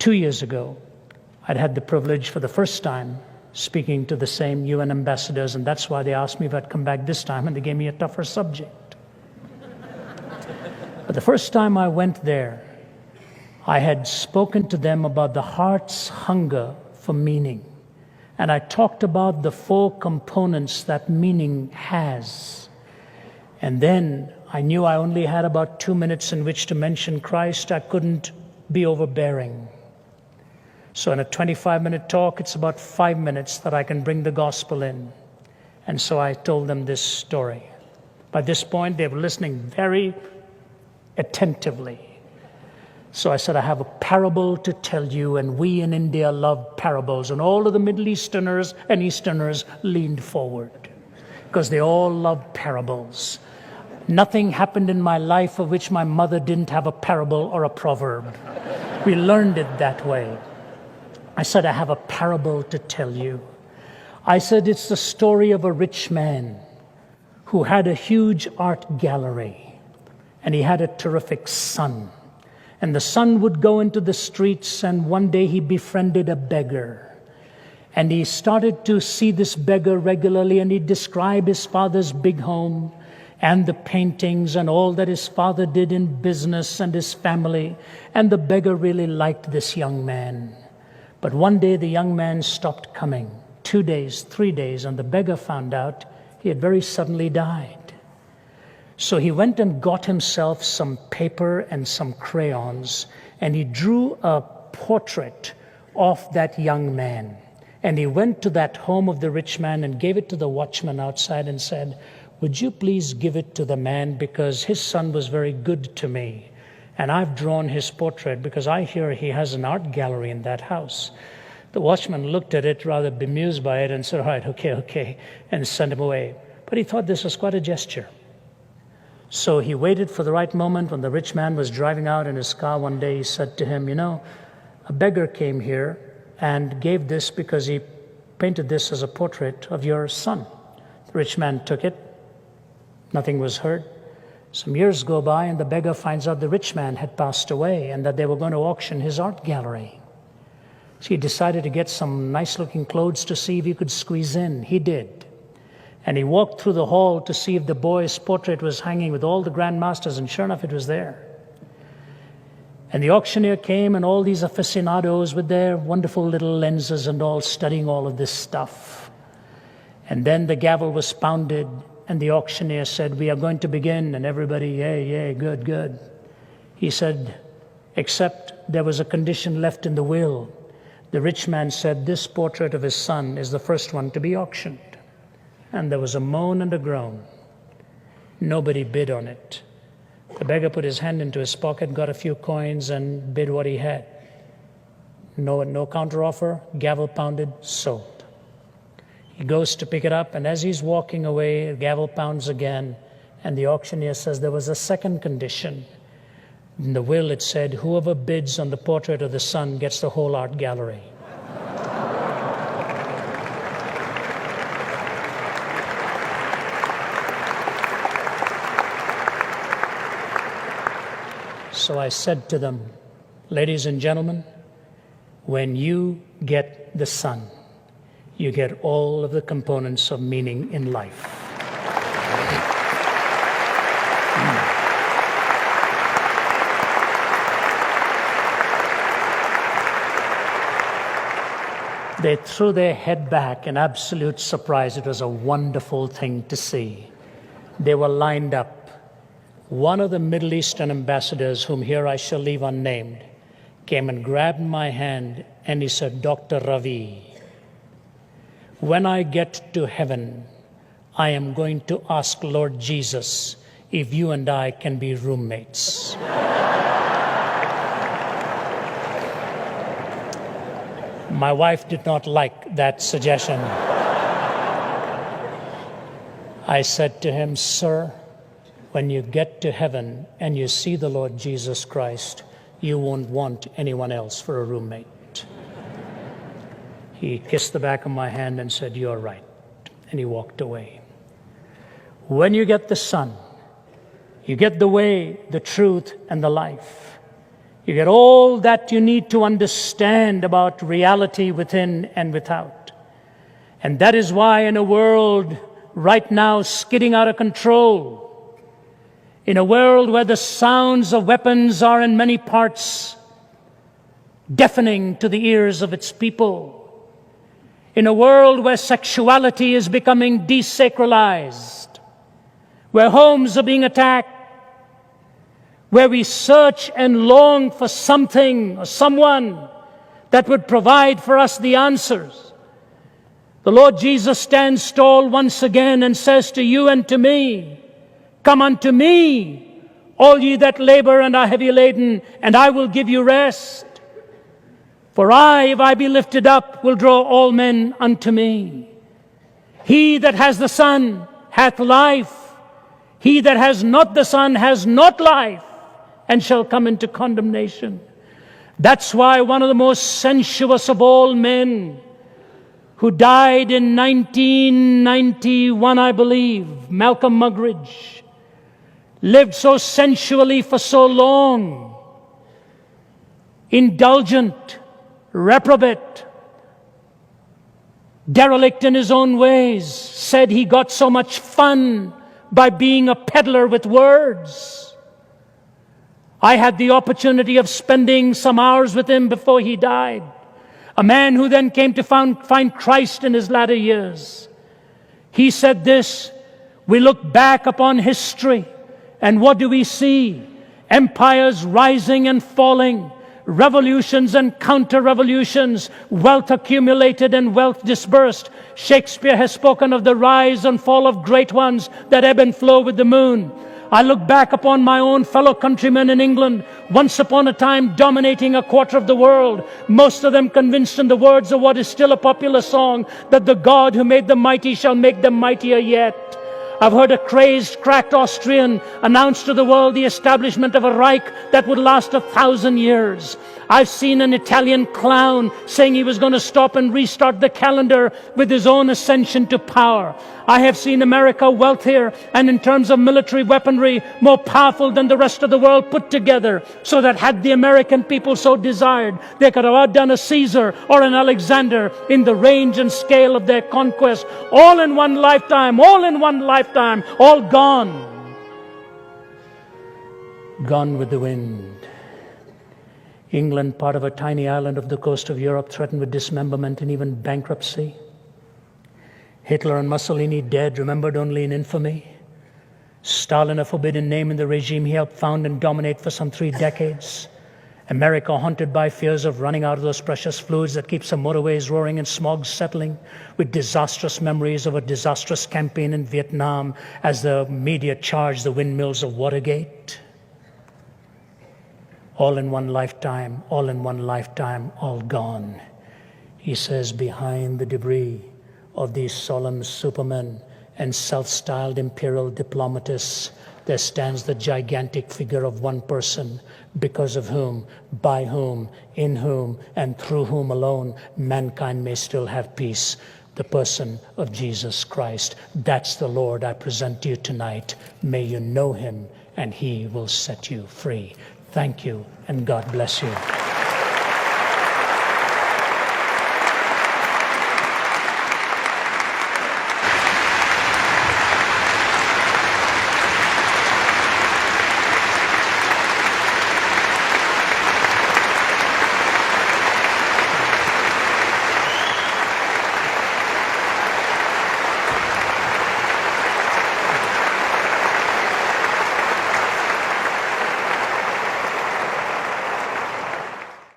2 years ago, I'd had the privilege for the first time speaking to the same UN ambassadors, and that's why they asked me if I'd come back this time, and they gave me a tougher subject. But the first time I went there, I had spoken to them about the heart's hunger for meaning. And I talked about the 4 components that meaning has. And then I knew I only had about 2 minutes in which to mention Christ. I couldn't be overbearing. So in a 25-minute talk, it's about 5 minutes that I can bring the gospel in. And so I told them this story. By this point, they were listening very attentively. So I said, I have a parable to tell you, and we in India love parables. And all of the Middle Easterners and Easterners leaned forward because they all love parables. Nothing happened in my life of which my mother didn't have a parable or a proverb. We learned it that way. I said, I have a parable to tell you. I said, it's the story of a rich man who had a huge art gallery, and he had a terrific son. And the son would go into the streets, and one day he befriended a beggar. And he started to see this beggar regularly, and he'd describe his father's big home and the paintings and all that his father did in business and his family. And the beggar really liked this young man. But one day the young man stopped coming. 2 days, 3 days, and the beggar found out he had very suddenly died. So he went and got himself some paper and some crayons, and he drew a portrait of that young man. And he went to that home of the rich man and gave it to the watchman outside and said, would you please give it to the man, because his son was very good to me. And I've drawn his portrait because I hear he has an art gallery in that house. The watchman looked at it, rather bemused by it, and said, all right, okay, and sent him away. But he thought this was quite a gesture. So he waited for the right moment. When the rich man was driving out in his car one day, he said to him, a beggar came here and gave this because he painted this as a portrait of your son. The rich man took it. Nothing was heard. Some years go by, and the beggar finds out the rich man had passed away and that they were going to auction his art gallery. So he decided to get some nice-looking clothes to see if he could squeeze in. He did. And he walked through the hall to see if the boy's portrait was hanging with all the grandmasters, and sure enough, it was there. And the auctioneer came, and all these aficionados with their wonderful little lenses and all studying all of this stuff. And then the gavel was pounded, and the auctioneer said, we are going to begin, and everybody, yay, good. He said, except there was a condition left in the will. The rich man said this portrait of his son is the first one to be auctioned. And there was a moan and a groan. Nobody bid on it. The beggar put his hand into his pocket, got a few coins, and bid what he had. No counteroffer, gavel pounded, sold. He goes to pick it up, and as he's walking away, the gavel pounds again, and the auctioneer says there was a second condition. In the will it said, whoever bids on the portrait of the son gets the whole art gallery. So I said to them, ladies and gentlemen, when you get the Son, you get all of the components of meaning in life. They threw their head back in absolute surprise. It was a wonderful thing to see. They were lined up. One of the Middle Eastern ambassadors, whom here I shall leave unnamed, came and grabbed my hand and he said, Dr. Ravi, when I get to heaven, I am going to ask Lord Jesus if you and I can be roommates. My wife did not like that suggestion. I said to him, sir, when you get to heaven and you see the Lord Jesus Christ, you won't want anyone else for a roommate. He kissed the back of my hand and said, you're right. And he walked away. When you get the Son, you get the way, the truth, and the life. You get all that you need to understand about reality within and without. And that is why in a world right now skidding out of control, in a world where the sounds of weapons are in many parts deafening to the ears of its people, in a world where sexuality is becoming desacralized, where homes are being attacked, where we search and long for something or someone that would provide for us the answers, the Lord Jesus stands tall once again and says to you and to me, "Come unto me, all ye that labor and are heavy laden, and I will give you rest. For I, if I be lifted up, will draw all men unto me. He that has the Son hath life. He that has not the Son has not life, and shall come into condemnation." That's why one of the most sensuous of all men, who died in 1991, I believe, Malcolm Muggeridge, lived so sensually for so long, indulgent, reprobate, derelict in his own ways, said he got so much fun by being a peddler with words. I had the opportunity of spending some hours with him before he died, a man who then came to find Christ in his latter years. He said this: we look back upon history, and what do we see? Empires rising and falling, revolutions and counter-revolutions, wealth accumulated and wealth dispersed. Shakespeare has spoken of the rise and fall of great ones that ebb and flow with the moon. I look back upon my own fellow countrymen in England, once upon a time dominating a quarter of the world, most of them convinced in the words of what is still a popular song, that the God who made the mighty shall make them mightier yet. I've heard a crazed, cracked Austrian announce to the world the establishment of a Reich that would last 1,000 years. I've seen an Italian clown saying he was going to stop and restart the calendar with his own ascension to power. I have seen America wealthier and in terms of military weaponry more powerful than the rest of the world put together, so that had the American people so desired, they could have outdone a Caesar or an Alexander in the range and scale of their conquest, all in one lifetime, all gone. Gone with the wind. England, part of a tiny island off the coast of Europe, threatened with dismemberment and even bankruptcy. Hitler and Mussolini dead, remembered only in infamy. Stalin, a forbidden name in the regime he helped found and dominate for some 3 decades. America haunted by fears of running out of those precious fluids that keep some motorways roaring and smog settling, with disastrous memories of a disastrous campaign in Vietnam as the media charged the windmills of Watergate. All in one lifetime, all gone. He says, behind the debris of these solemn supermen and self-styled imperial diplomatists, there stands the gigantic figure of one person, because of whom, by whom, in whom, and through whom alone mankind may still have peace. The person of Jesus Christ. That's the Lord I present to you tonight. May you know him, and he will set you free. Thank you, and God bless you.